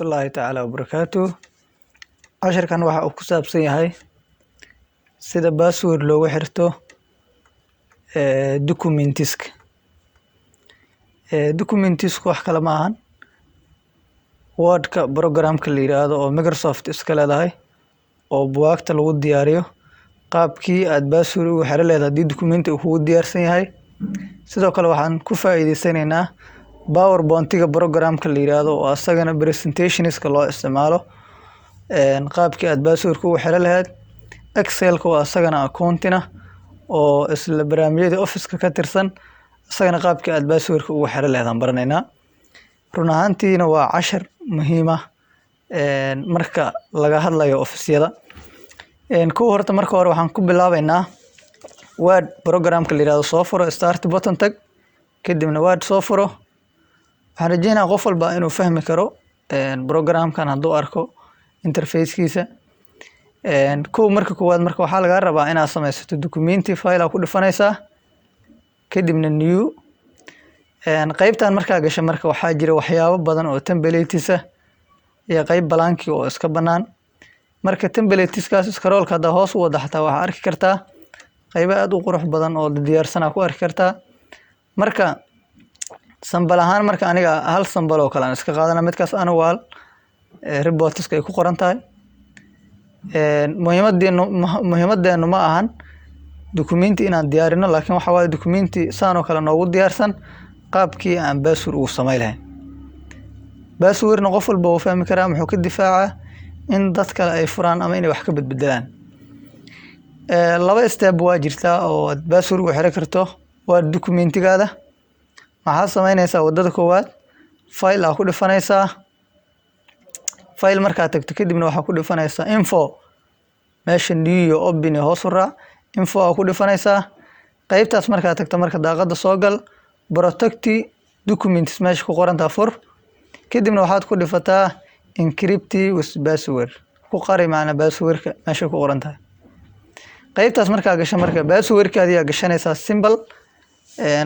الله تعالى وبركاته. عشر كان waxa uu ku saabsan yahay sida password loogu xirto documentiska. Documentiska wax kala ma ahan Word-ka programka la yiraahdo oo Microsoft iska leedahay oo buugaagta lagu diyaariyo qaabkii aad password ugu xiri leedahay haddii documenti uu kugu diyaarsan yahay. Sidoo kale waxaan ku faa'iideysanaynaa PowerPoint-ga programka la yiraahdo oo asagana presentationska loo isticmaalo qaabkii aad password ugu xiri lahayd. Excel-ka oo asagana accountina oo isla barnaamijyada Office-ka ka tirsan asagana qaabkii aad password ugu xiri lahayd aan baranaynaa. Run ahaantiina waa cashar muhiim ah marka laga hadlayo Office-yada. Kuwa horta marka hore waxaan ku bilaabaynaa Word programka la yiraahdo soo furo start button tag kadibna Word soo furo. Waxaan rajeynayaa qof walba inuu fahmi karo programkan hadduu arko interface-kiisa. Marka koowaad waxaa laga rabaa inaad samaysato documenti file aad ku dhufanaysaa kadibna new qaybtan markaa gasho marka waxaa jira waxyaabo badan oo templates ah iyo qayb blank oo iska banaan. Marka templateskaas scroll ka hoos u wada xataa waxaa arki kartaa qaybo aad u qurux badan oo diyaarsan ku arki kartaa. Marka sambal ahaan marka aniga hal sambal oo kale aan iska qaadana midkaas annual reportska ay ku qoran tahay. Muhiimadeenu ma ahan documenti inaan diyaarino laakiin waxa waaye documenti saan oo kale noogu diyaarsan qaabkii aan password ugu samayn lahayn. Password-na qof walba uu fahmi karaa muxuu ka difaacaa in dad kale ay furaan ama inay wax ka bedbedelaan. Laba step waa jirtaa oo aad password ugu xiri karto waa documentigaada. Maxaa samaynaysaa wadada koowaad file aad ku dhufanaysaa. File markaad tagto kadibna waxaa ku dhufanaysaa info meesha new iyo open hoos u raac info aad ku dhufanaysaa. Qaybtaas markaad tagto marka daaqada soo gal protect documents meesha ku qoran tahay fur kadibna waxaad ku dhufataa encrypt with password ku qari macna passwordka meesha ku qoran tahay. qaybtaas markaa gasho marka passwordka aad gashanaysaa symbol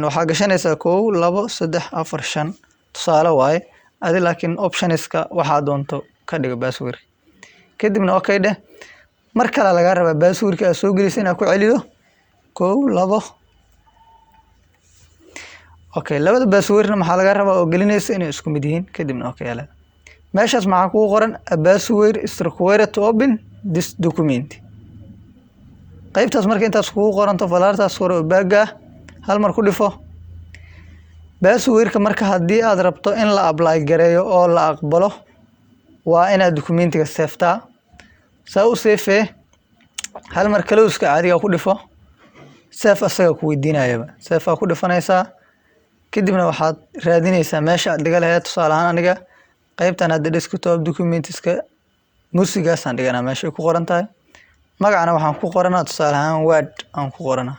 waxaa gashanaysaa 1 2 3 4 5 tusaale waaye adi laakiin optionska waxaa doonto ka dhigo password kadibna okay dheh. mar kale laga rabaa passwordka aad soo gelisay inaad ku celido 1 2 okay labada passwordna maxaa laga rabaa oo gelinaysa inay isku mid yihiin kadibna okay yaala. meeshaas maxaa ku qoran a password is required to open this document. qaybtaas marka intaas ku qoranto falaartaas hore oo baaga hal mar ku dhifo. Passwordka marka haddii aad rabto in la apply gareeyo oo la aqbalo waa inaad documentiga safetaa. saa u save hal mar close-ka caadiga ku dhifo. save asaga ku weydiinayaba save ku dhifanaysaa kadibna waxaad raadinaysaa meesha aad dhiga lahayd. tusaale ahaan aniga qaybtan hadda desktop documentiska musigaas aan dhiganaa meesha ku qoran tahay. magacana waxaan ku qoranaa tusaale ahaan Word aan ku qoranaa.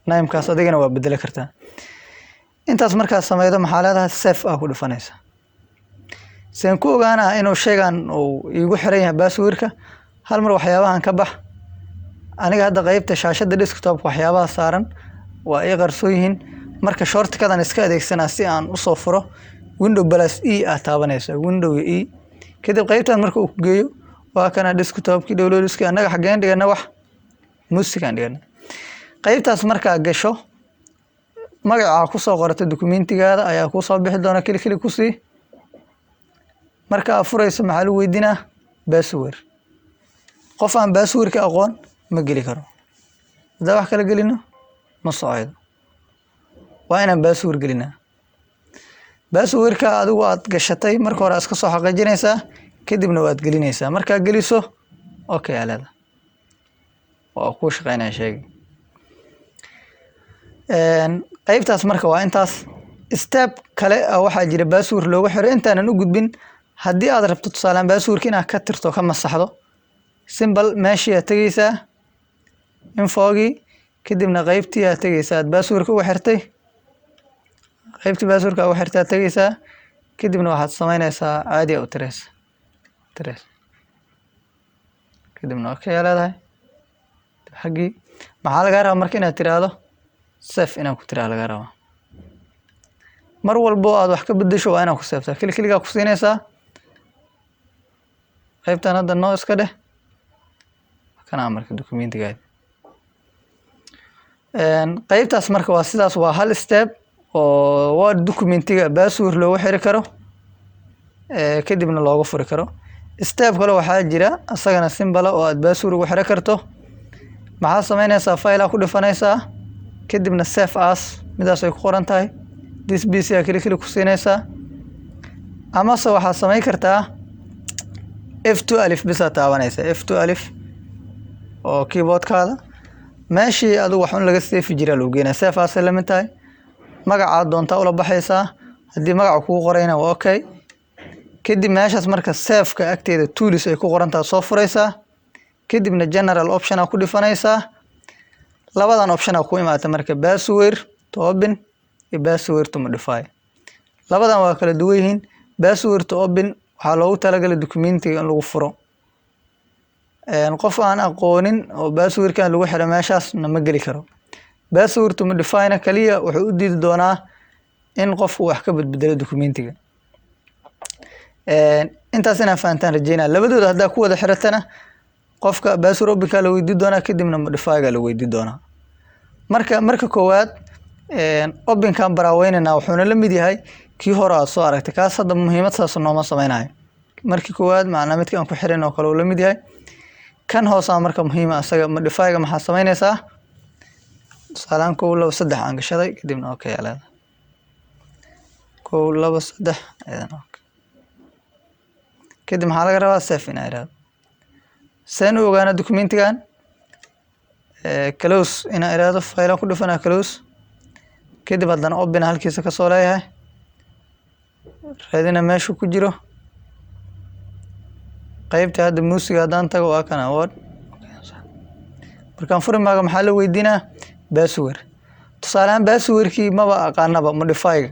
name-kaas adigana waa bedeli kartaa. intaas markaa sameeydo maxaa leedahay save ku dhufanaysaa. seen ku ogaanaa inuu shaygan uu igu xiran yahay passwordka hal mar waxyaabahan ka bax. aniga hadda qaybta shaashada desktop waxyaabaha saaran waa ay qarsoon yihiin marka shortcut-kan iska adeegsanaa si aan u soo furo window plus e aad taabanaysaa window e kadib qaybtan marka uu ku geeyo waa kana desktop-ki downloadska anaga xageen dhigana wax musican dhigana. qaybtaas marka gasho magaca ku soo qorata documentigaada ayaa ku soo bixi doona kili ku sii. marka furayso maxaa lagu weydiinaa password. qof aan passwordka aqoon ma geli karo. haddii wax kala gelino ma socdo. waa inaan password gelinaa. passwordka adigu aad gashatay marka hore iska soo xaqiijinaysaa kadibna waad gelinaysaa. markaa geliso okay alada waa ku shaqeynaa sheegay. qaybtaas marka waa intaas step kale waxaa jira password loogu xiro intaanan u gudbin. haddii aad rabto tusaale passwordka inaad ka tirto ka masaxdo symbol meeshii aad tagaysaa infogii kadibna qaybtii aad tagaysaa aad passwordka ugu xirtay. qaybtii passwordka ugu xirtay aad tagaysaa kadibna waxaad samaynaysaa caadi u tirays kadibna okay leedahay. xagii maxaa laga rabaa marka inaad tiraahdo save inaad ku tiraa laga rabaa. mar walbo aad wax ka bedesho waa inaad ku saftaa kaliya ku siinaysaa qaybtan hadda noo iska dheh kana marka documentiga qaybtaas marka waa sidaas waa hal step oo Word documentiga password loogu xiri karo kadibna looga furi karo step kale waxaa jira asagana simple oo aad password ugu xiri karto maxaa sameynaysaa file ku dhifanaysaa kadibna save as midaas ay ku qoran tahay this pc kali ku siinaysaa ama se waxaa sameyn kartaa F2 alif bisa taabanaysa F2 alif oo keyboardkaada meeshii adigu wax un laga save jiraa loo geynaa save as la mid tahay magaca doonta ula baxaysaa hadii magaca kugu qorayna waa okay kadib meeshaas marka save ka agteeda tools ay ku qoran tahay soo furaysaa kadibna general option ku dhifanaysaa labadan option ku imaata marka password to open iyo password to modify labadan waa kala duwan yihiin password to open waxaa loogu talagalay documentiga in lagu furo qof aan aqoonin oo passwordkan lagu xiro meeshaas ma geli karo password to modify na kaliya wuxuu u diidi doonaa in qofku wax ka bedbedelo documentiga intaas inaan fahantaan rajeynaa labadooda haddaa ku wada xiratana qofka password openka la weydiin doonaa kadibna modify-ga la weydiin doonaa marka koowaad openkan baraaweynana wuxuuna la mid yahay kii hore aad soo aragtay kaas hadda muhiimad saas nooma sameynayo markii koowaad macnaa midka aan ku xirin oo kale uu la mid yahay kan hoose marka muhiim ah asaga modify-ga maxaa sameynaysaa salaan 1 2 3 aan gashaday kadibna okay alaada 1 2 3 aydan okay kadib maxaa laga rabaa save in ayraad saan u ogaana documentigan close in ayraado file ku dhufana close kadib haddana open halkiisa ka soo leeyahay raadina meesha ku jiro qaybta hadda muusiga hadaan tago waa kana Word markaan furimaga maxaa la weydiinaa password tusaalaan passwordkii maba aqaanaba modify-ga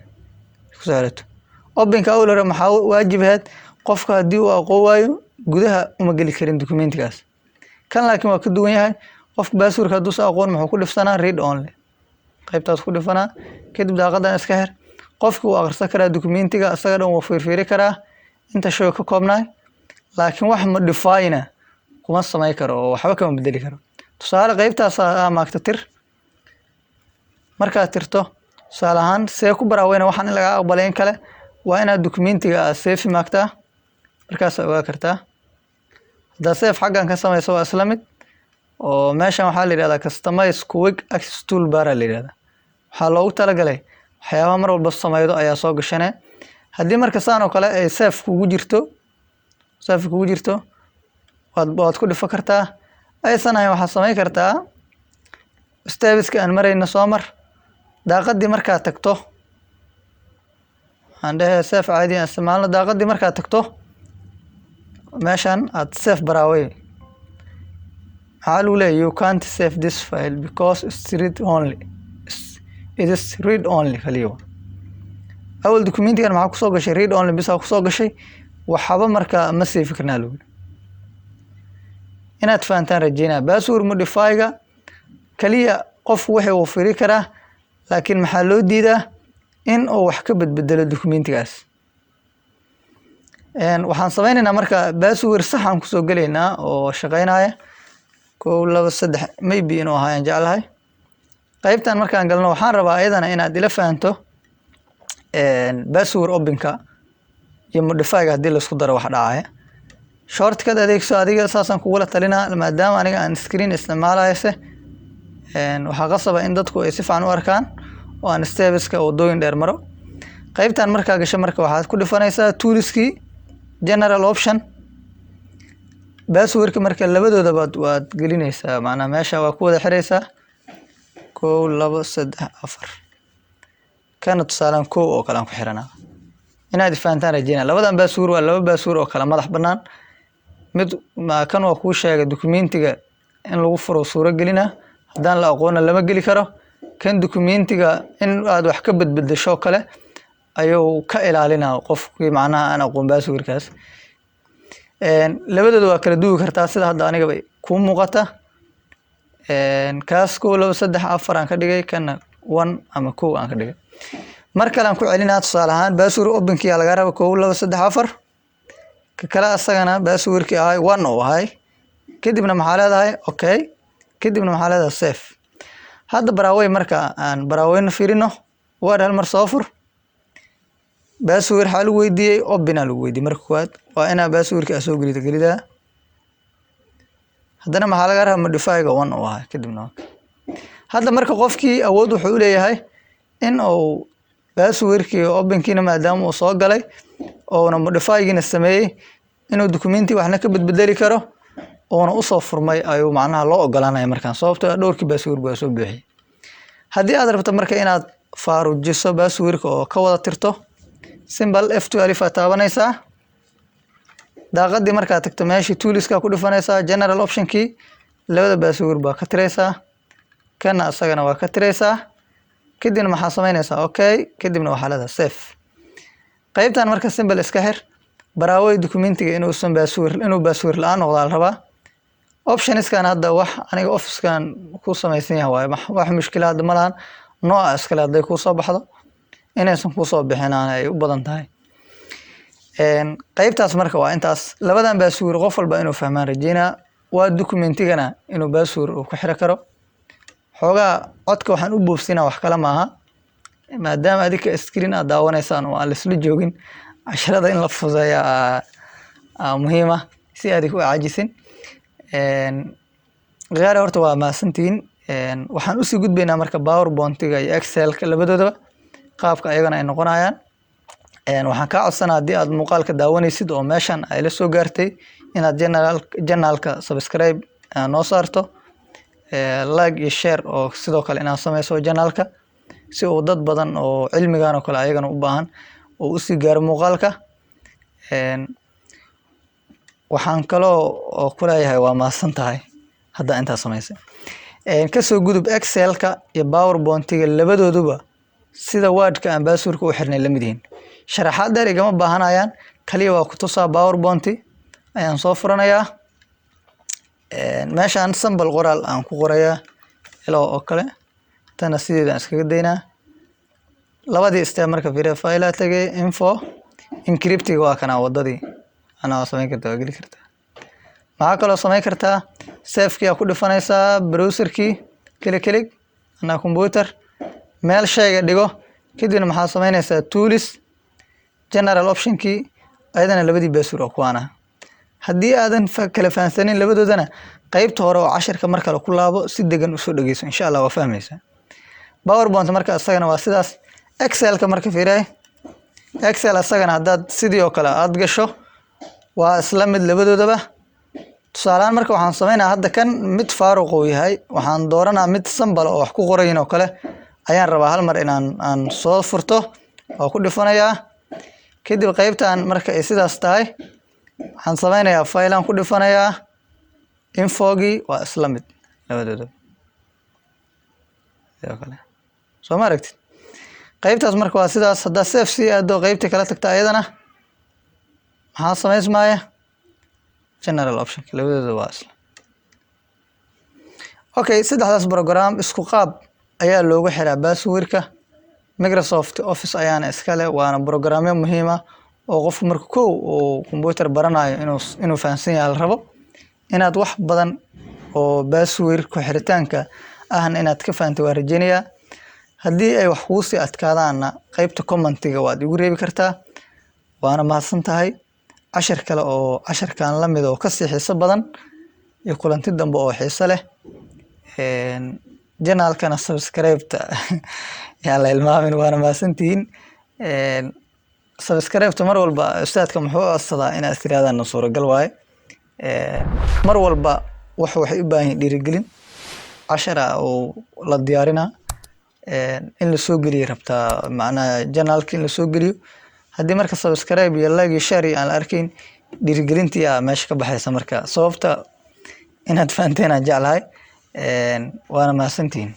ku saarato openka awlare maxaa waajibaad qofka hadii uu aqoon waayo gudaha uma geli karin documentigaas kan laakiin waa ka duwan yahay qofka passwordka haduu soo aqoon muxuu ku dhifsanaa read only qaybtaas ku dhifanaa kadib daaqadan iska xir qofku uu akhrisan karaa documentiga asaga dhan uu fiirfiiri karaa inta shay ka koobnaa laakiin wax modify-na kuma sameey karo oo waxba kama bedeli karo tusaale qaybtaas maagta tir marka tirto tusaalahan see ku baraaweyna waxaan in laga aqbalay in kale waa inaad documentiga save maagtaa markaas ogaa kartaa haddaa save xaggan ka sameyso waa isla mid oo meeshan waxaa la yidhahdaa customize quick access toolbar la yidhahdaa waxaa loogu talagalay waxyaabaha mar walba sameydo ayaa soo gashanee haddii marka saan oo kale ay save kugu jirto waad ku dhifo kartaa aysan ahayn waxaad sameyn kartaa steps-ka aan marayna soo mar daaqadii markaad tagto aan dhahay save caadi aan isticmaalno daaqadii markaad tagto meeshan aad save baraaway maxaa lagu leeyahay you can't save this file because it's read only it is read only kaliya awal documentigan maxaa kusoo gashay read only bisa kusoo gashay waxaba marka ma save karnaa lagu inaad fahantaan rajeynaa password modify-ga kaliya qof wixii uu firi karaa laakiin maxaa loo diidaa in uu wax ka bedbedelo documentigaas waxaan sameynaynaa marka password sax aan kusoo gelaynaa oo shaqeynaya 1 2 3 maybe inuu ahaa aan jeclahay qaybtan markaan galno waxaan rabaa ayadana inaad ila fahanto password openka iyo modify-ga hadii la isku daro wax dhacaya shortcut adeegso adiga saasan kugula talinaa maadaama aniga aan screen isticmaalayse waxaa qasaba in dadku ay si fiican u arkaan oo aan steps-ka wadooyin dheer maro qaybtan markaa gasho marka waxaad ku dhifanaysaa toolskii general option passwordka marka labadoodaba waad gelinaysaa macnaa meesha waa ku wada xiraysaa 1 2 3 4 kana tusaalaan 1 oo kale aan ku xiranaa inaad fahantaan rajeynaa labadan password waa laba password oo kala madax banaan mid ma kan waa ku sheegay documentiga in lagu furo suuro gelina hadaan la aqoon lama geli karo kan documentiga in aad wax ka bedbedesho kale ayuu ka ilaalinaa qofkii macnaha aan aqoon passwordkaas labadooda waa kala duwi kartaa sida hadda aniga bay ku muuqata kaas 1 2 3 4 aan ka dhigay kana 1 ama 2 aan ka dhigay mar kale aan ku celinaa tusaale ahaan password openkii laga rabo 1 2 3 4 kala asagana passwordkii ahay 1 oo ahay kadibna maxaa leedahay okay kadibna maxaa leedahay save hadda baraaway marka aan baraawayna fiirino waa hal mar soo fur password xal weydiiyay open lagu weydiiyay marka koowaad waa ina passwordka soo gelida haddana maxaa laga rabaa modify-ga 1 oo ahay kadibna hadda marka qofkii awood wuxuu leeyahay in uu passwordkii open-kiina maadaama uu soo galay oo na modify-giina sameeyay inuu documenti waxna ka bedeli karo oo u soo furmay ayuu macnaha loo ogolaanay markaan sababtoo dhowrkii password baa soo bixiyay haddii aad rabto marka inaad faarujiso passwordka oo ka wada tirto symbol F12 aad taabanaysaa daaqadii marka tagto meeshii toolska ku dhifanaysaa general option key labada password baa ka tiraysaa kana asagana waa ka tiraysaa kadibna maxaa samaynaysaa okay kadibna waxaa leedahay save qaybtan marka symbol iska xir baraaway documentiga inuu password la'aan noqdo la rabaa optionskan hadda wax aniga office-kan ku samaysan yahay wax mushkilad ma lahan nooca iskale haday ku soo baxdo inaysan ku soo bixinaan ay u badan tahay qaybtaas marka waa intaas labadan password qof walba inuu fahmaan rajeyna waa documentigana inuu password uu ku xiri karo xogaa codka waxaan u boobsinaa wax kala maaha maadaama adika screen aad daawanaysaan oo aan la isla joogin casharada in la fududeeyo muhiim ah si aad u caajisin gaar horta waa maasantiin waxaan u sii gudbaynaa marka PowerPoint-ga iyo Excel-ka labadoodaba qaabka ayagana ay noqonayaan waxaan ka codsanaa haddii aad muuqaalka daawanaysid oo meeshan ay la soo gaartay inaad channel-ka subscribe noo saarto like iyo share oo sidoo kale inaad samayso channel-ka si uu dad badan oo cilmigan oo kale ayagana u baahan oo u sii gaaro muuqaalka waxaan kaloo oo ku leeyahay waa maasan tahay hadda inta samaysay ka soo gudub Excel-ka iyo PowerPoint-ga labadooduba sida Word-ka aan password-ka u xirnay la mid yihiin sharaxaad dheer igama baahanayaan kaliya waa ku tusaa PowerPoint ayaan soo furanayaa meeshaan symbol qoraal aan ku qorayaa hello oo kale tana sideedaan iskaga daynaa labadii step marka fiiriyo file tagay info encrypting waa kana wadadii ana samayn kartaa waa geli kartaa maxaa kaloo samayn kartaa save-kii ku dhifanaysaa browser-kii klik ana computer meel shayga dhigo kadibna maxaa samaynaysaa tools general option-kii ayadana labadii password oo kuwana haddii aadan kala fahansanin labadoodana qaybta hore oo casharka marka la ku laabo si degan u soo dhageyso insha Allah waa fahmaysaa PowerPoint marka asagana waa sidaas Excel-ka marka fiiray Excel asagana haddaad sidii oo kale aad gasho waa isla mid labadoodaba tusaalaan marka waxaan sameynaa hadda kan mid faaruq uu yahay waxaan dooranaa mid symbol oo wax ku qorayn oo kale ayaan rabaa hal mar inaan soo furto oo ku dhifanayaa kadib qaybtan marka ay sidaas tahay waxaan sameynayaa file aan ku dhifanayaa info-gii waa isla mid labadooda sidoo kale soo ma aragtid qaybtaas marka waa sidaas hadda save si aado qaybta kala tagta ayadana maxaa samaysmaya general option labadooda waa isla okay saddexdaas program isku qaab ayaa loogu xiraa password-ka Microsoft Office ayaana iskale waana programyo muhiim ah oo qofku marka uu computer baranayo inuu fahansan yahay la rabo inaad wax badan oo password ku xiritaanka ahna inaad ka fahanto waa rajeynayaa haddii ay wax kugu sii adkaadaana qaybta comment-ga waad igu reebi kartaa waana mahadsan tahay cashar kale oo casharkan la mid oo ka sii xiiso badan iyo kulanti dambe oo xiiso leh channel-kana subscribe-ta yaa la ilmaamin waana mahadsantihiin subscribe-ta mar walba ustaadka muxuu codsadaa inaad tirahdaan suuragal waaye mar walba waxay u baahan yihiin dhiirigelin cashara oo la diyaarinaa in la soo geliyo rabtaa macnaha channel-ka in la soo geliyo haddii marka subscribe iyo like iyo share aan la arkayn dhiirigelintii meesha ka baxaysa marka sababta inaad fahanteen aan jeclahay waana mahadsantihiin